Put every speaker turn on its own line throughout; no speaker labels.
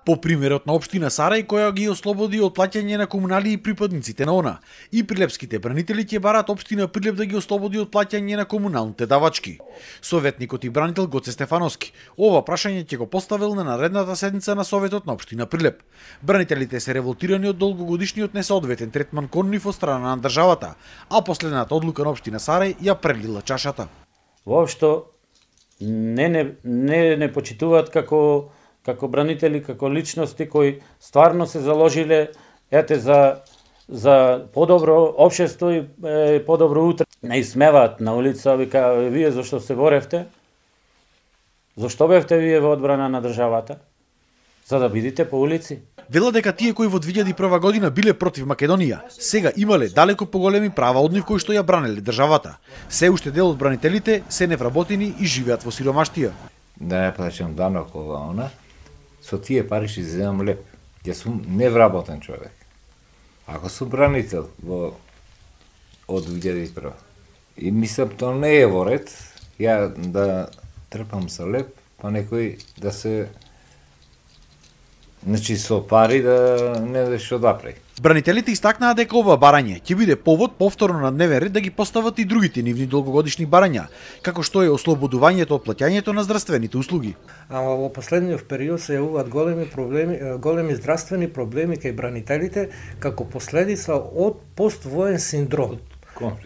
По примерот на општина Сарај, која ги ослободи од плаќање на комунали и припадниците на она. И прилепските бранители ќе бараат општина Прилеп да ги ослободи од плаќање на комуналните давачки. Советникот и бранител Гоце Стефановски ова прашање ќе го поставил на наредната седница на Советот на општина Прилеп. Бранителите се револтирани од долгогодишниот несоодветен третман кон нив од страна на државата, а последната одлука на општина Сарај ја прелила чашата.
Воопшто не почитуваат како бранители, како личности кои стварно се заложиле за подобро општество и подобро утре. Не исмеваат на улица, вика, вие зашто се боревте? Зашто бевте вие во одбрана на државата? За да бидите по улици?
Вела дека тие кои во 2001 година биле против Македонија, сега имале далеко поголеми права од нив кои што ја бранеле државата. Се уште дел од бранителите се невработени и живеат во сиромаштија.
Да не плаќам данок она, со тие пари ќе земам леп. Ја сум невработен човек. Ако сум бранител од 2001, и мислам тоа не е во ред, ја да трпам со леп, па некој да се со пари да не деш одапре.
Бранителите истакнаа дека ова барање ќе биде повод повторно на дневен ред да ги постават и другите нивни долгогодишни барања, како што е ослободувањето од плаќањето на здравствените услуги.
Ама во последниот период се јавуваат големи здравствени проблеми кај бранителите како последица од поствоен синдром.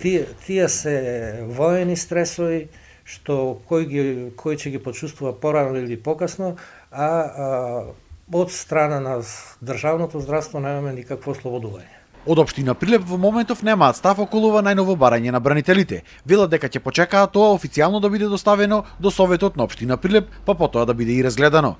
Тие се воени стресови што кој ќе ги почувствува порано или покасно, а од страна на државното здравство немаме никакво ослободување.
Од општина Прилеп во моментов немаат став околу ова најново барање на бранителите. Велат дека ќе почекаат тоа официјално да биде доставено до Советот на општина Прилеп, па потоа да биде и разгледано.